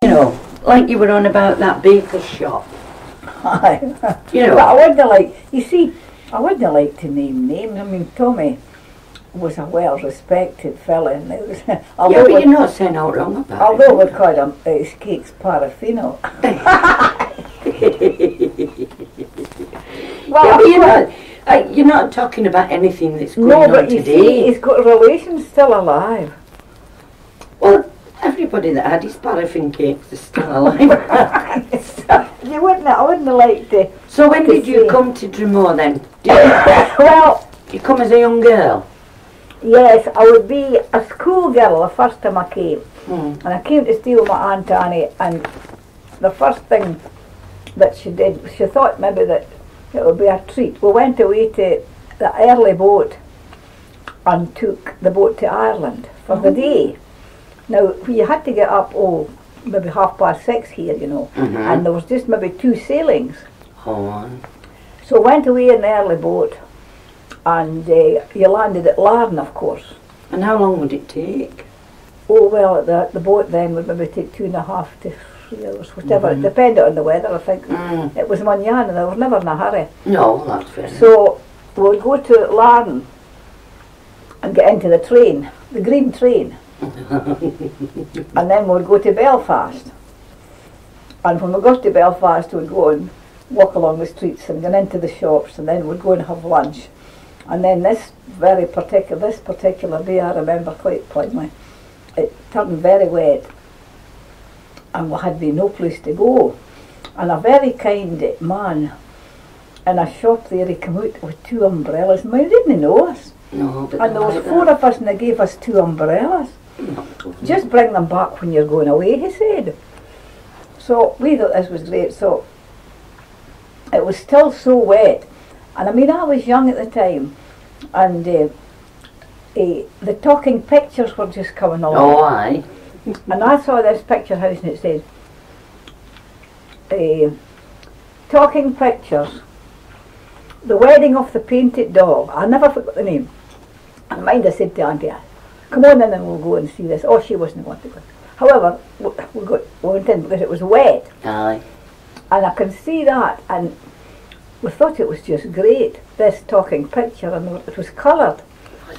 You know, like you were on about that baker's shop. Aye. You know. But I wouldn't like, you see, I wouldn't like to name names. I mean, Tommy was a well-respected fella, and it was, Yeah, but you're not saying out wrong about although we called him his cakes Paraffino. Well, yeah, but you're not talking about anything that's going on but you today. see, he's got relations still alive. Well, everybody that had his paraffin cakes is still alive. You wouldn't, I wouldn't like to. So when to did you say- come to Drummore then? Well, You come as a young girl? yes, I would be a schoolgirl the first time I came. Hmm. And I came to stay with my Aunt Annie, and the first thing that she did, she thought maybe that it would be a treat. We went away to the early boat and took the boat to Ireland for the day. Now, you had to get up, maybe 6:30 here, you know, and there was just maybe 2 sailings. Oh. So went away in the early boat, and you landed at Larne, of course. And how long would it take? Oh, well, the boat then would maybe take 2.5 to 3 hours, whatever. It depended on the weather, I think. It was manana, and I was never in a hurry. No, that's fair. So we would go to Larne and get into the train, the green train. And then we'd go to Belfast. And when we got to Belfast, we'd go and walk along the streets and get into the shops, and then we'd go and have lunch. And then this particular day, I remember quite plainly, it turned very wet, and we had no place to go. And a very kind man in a shop there, he came out with 2 umbrellas. And we didn't know us. No, but And there was 4 of us, and they gave us 2 umbrellas. Just bring them back when you're going away, he said. So we thought this was great. So it was still so wet. And I mean, I was young at the time, and the talking pictures were just coming along. Oh, aye. And I saw this picture house, and it said, talking pictures, the wedding of the painted dog. I never forgot the name. And mind, I said to Auntie, come on in and we'll go and see this. Oh, she wasn't going to go. However, we went in because it was wet. Aye. And I can see that, and we thought it was just great, this talking picture, and it was coloured.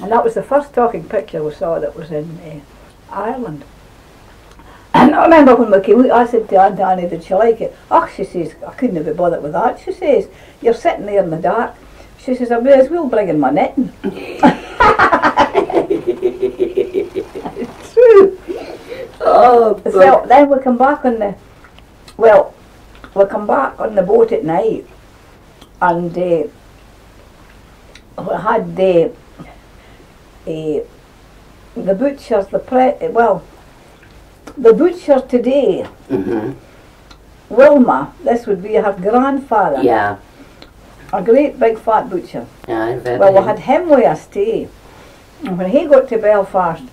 And that was the first talking picture we saw that was in Ireland. And I remember when we came out, I said to Aunt Annie, did she like it? Oh, she says, I couldn't be bothered with that. She says, you're sitting there in the dark. She says, I may as well bring in my knitting. It's true. Oh, So then we come back on the boat at night, and we had the butchers, the butcher today, Wilma, this would be her grandfather. Yeah. A great big fat butcher. Yeah, Well, we had him with us too. And when he got to Belfast,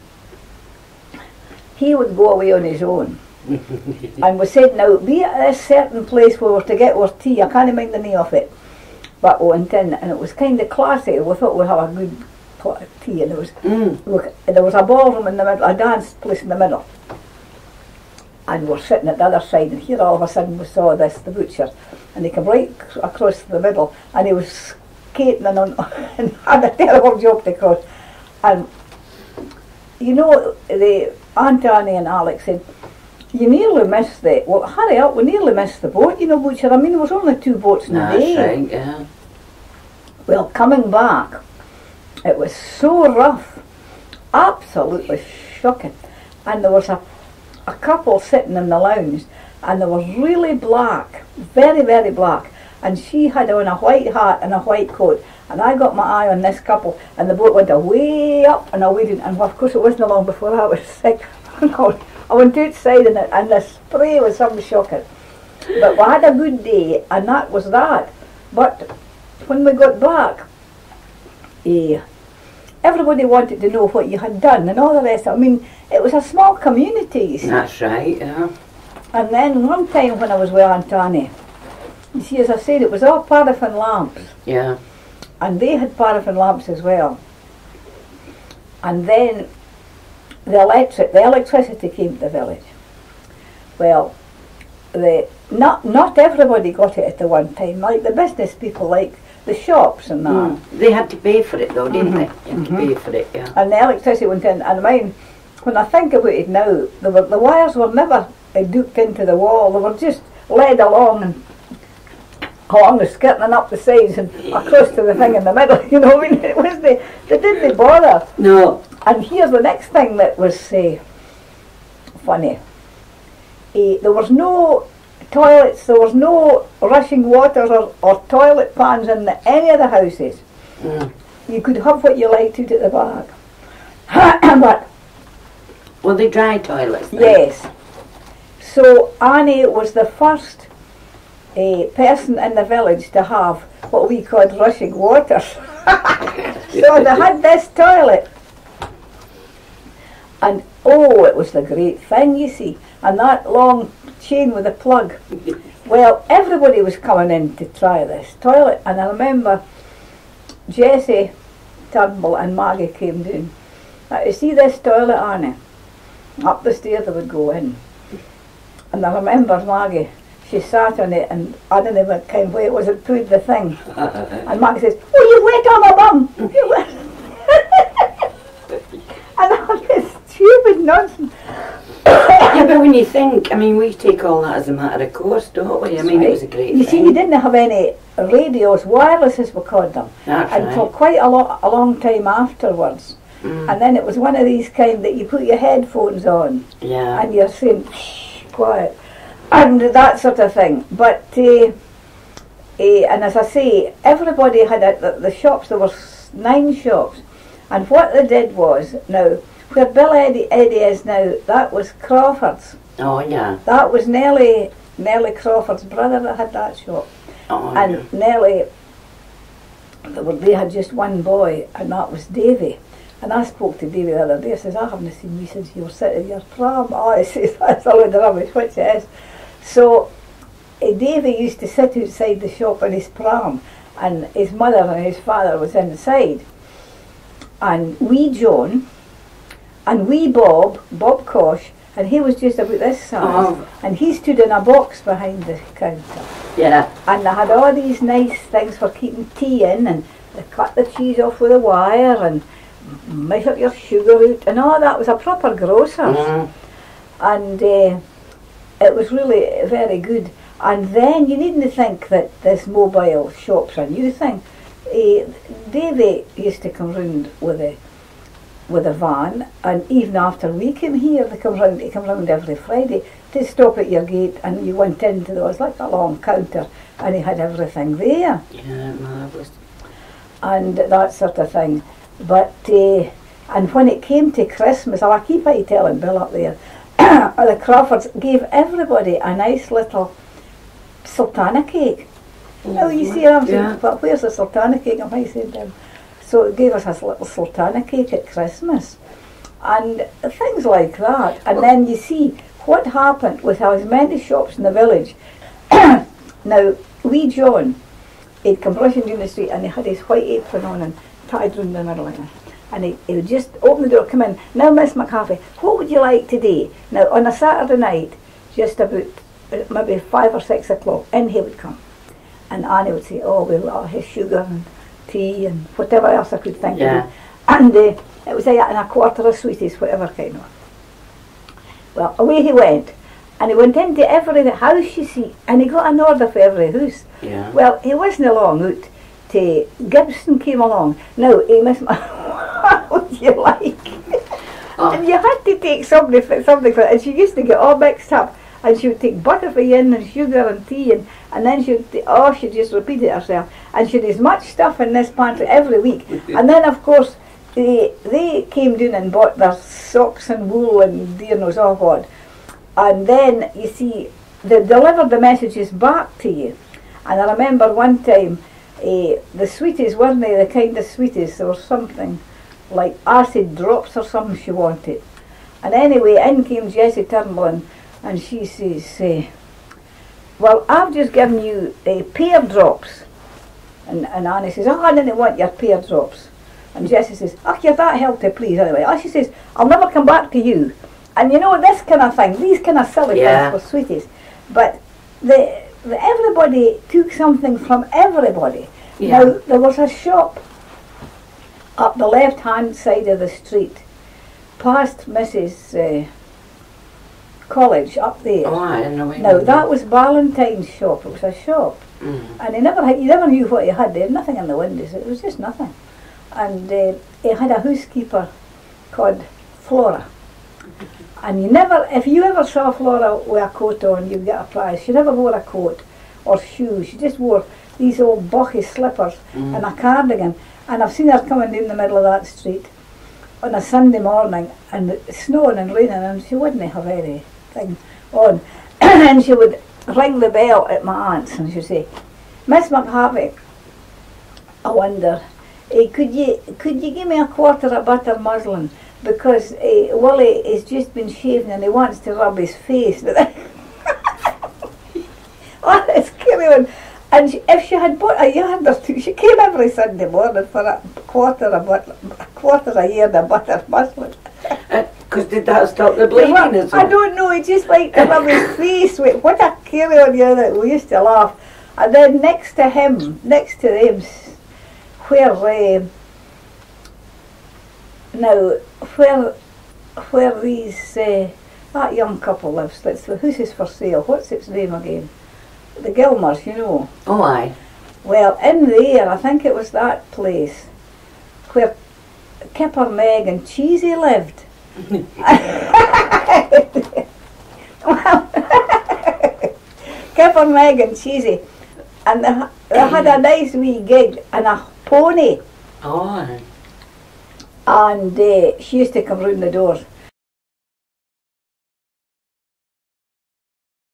he would go away on his own. And we said, now, be at this certain place where we were to get our tea. I can't mind the name of it. But we went in, and it was kind of classy. We thought we'd have a good tea. And there was a ballroom in the middle, a dance place in the middle. And we're sitting at the other side, and here all of a sudden we saw the butcher. And he came right across the middle, and he was skating and had a terrible job to cross. And you know, the Aunt Annie and Alex said, you nearly missed hurry up, we nearly missed the boat, you know, butcher. I mean, there was only 2 boats in a day. That's right, yeah. Well, coming back, it was so rough, absolutely shocking. And there was a couple sitting in the lounge, and they were really black, very, very black. And she had on a white hat and a white coat. And I got my eye on this couple, and the boat went away up and away down. And of course, it wasn't long before I was sick. I went outside, and the spray was something shocking. But we had a good day, and that was that. But when we got back, everybody wanted to know what you had done and all the rest. I mean, it was a small community, you see. That's right, yeah. And then one time when I was with Aunt Annie, you see, as I said, it was all paraffin lamps. Yeah. And they had paraffin lamps as well. And then the electricity came to the village. Well, not everybody got it at the one time. Like the business people, like the shops and that. They had to pay for it though, didn't they? You had to pay for it, yeah. And the electricity went in. And mine, when I think about it now, the wires were never duped into the wall. They were just led along the skirting and up the sides and across to the thing in the middle. You know, I mean, it was they didn't bother. No. And here's the next thing that was funny. There was no toilets, there was no rushing waters or toilet pans in any of the houses. You could have what you liked out at the back. But Were they dry toilets then? yes. So Annie was the first person in the village to have what we called rushing water. So they had this toilet. And oh, it was the great thing, you see. And that long chain with a plug. Well, everybody was coming in to try this toilet. And I remember Jessie Turnbull and Maggie came down. Now, you see this toilet, Annie? Up the stairs they would go in. And I remember Maggie, she sat on it and I don't know what kind of way it was, it pulled the thing. And Maggie says, "Oh, you wet on my bum!" You wet. And all this stupid nonsense. Yeah, but when you think, I mean, we take all that as a matter of course, don't we? I mean, it was a great You thing. see, you didn't have any radios, wireless as we called them, That's until right. quite a long time afterwards. And then it was one of these kind that you put your headphones on Yeah. and you're saying, "Shh, quiet," and that sort of thing. But and as I say, everybody had the shops. There were 9 shops, and what they did was, now where Bill Eddie is now, that was Crawford's. Oh, yeah. That was Nellie Crawford's brother that had that shop. Oh, And yeah. Nellie, they had just one boy, and that was Davy. And I spoke to Davy the other day. I says, "I haven't seen you since you were sitting in your pram." Oh, he says, "That's a load of rubbish," which it is. So Davy used to sit outside the shop in his pram, and his mother and his father was inside. And wee John, and wee Bob Kosh, and he was just about this size, and he stood in a box behind the counter. Yeah. And they had all these nice things for keeping tea in, and they cut the cheese off with a wire and measure your sugar out, and all that. Was a proper grocer's. And it was really very good. And then you needn't think that this mobile shop's a new thing. Davy used to come round with a van, and even after we came here, he come round every Friday to stop at your gate, and you went into there was like a long counter, and he had everything there. Yeah, marvellous. And that sort of thing. But and when it came to Christmas, I keep telling Bill up there, the Crawfords gave everybody a nice little sultana cake. Now you see, I'm saying, "But where's the sultana cake?" And I said, so it gave us a little sultana cake at Christmas, and things like that. And then you see what happened with as many shops in the village. Now, wee John, he'd come rushing down the street, and he had his white apron on and tied round the middle like that. And he would just open the door, come in. "Now, Miss McCarthy, what would you like today?" Now, on a Saturday night, just about maybe 5 or 6 o'clock, in he would come. And Annie would say, "Oh, we'll have his sugar and tea and whatever else I could think of." And it was and a quarter of sweeties, whatever kind of. Well, away he went. And he went into every house, you see, and he got an order for every house. Yeah. Well, he wasn't long out to Gibson came along. Now, he must, what would you like? And you had to take something for it, and she used to get all mixed up, and she would take butter for you and sugar and tea, and then she'd just repeat it herself, and she'd as much stuff in this pantry every week. And then, of course, they came down and bought their socks and wool and dear knows all what. And then, you see, they delivered the messages back to you. And I remember one time, the sweeties weren't they the kind of sweeties, there was something like acid drops or something she wanted. And anyway, in came Jessie Turnbull, and she says, "Well, I've just given you pear drops." And Annie says, "Oh, I didn't want your pear drops." And Jessie says, "Oh, you're that healthy, please, anyway." Oh, she says, "I'll never come back to you." And you know, this kind of thing, these kind of silly things were sweeties. But everybody took something from everybody. Yeah. Now, there was a shop up the left-hand side of the street, past Mrs. College, up there. Oh, I don't know. Now, that was Ballantyne's shop. It was a shop. And you never knew what he had. They had nothing in the windows. It was just nothing. And he had a housekeeper called Flora. And if you ever saw Flora with a coat on, you'd get a prize. She never wore a coat or shoes. She just wore these old bocky slippers and a cardigan. And I've seen her coming down the middle of that street on a Sunday morning, and it's snowing and raining, and she wouldn't have anything on. And she would ring the bell at my aunt's, and she'd say, "Miss McHarvey, I wonder, could you give me a quarter of butter muslin, because Willie has just been shaving and he wants to rub his face." Oh, it's carrying. And if she had bought a yard or two, she came every Sunday morning for a quarter a yard of butter muslin. Because did that stop the bleeding as well? I don't know, he just liked to rub his face with what a carry on you that we used to laugh. And then next to them, where these that young couple lives, the house is for sale. What's its name again? The Gilmers, you know. Oh, aye. Well, in there, I think it was that place where Kipper, Meg and Cheesy lived. Kipper, Meg and Cheesy. And they had a nice wee gig and a pony. Oh, aye. And she used to come round the door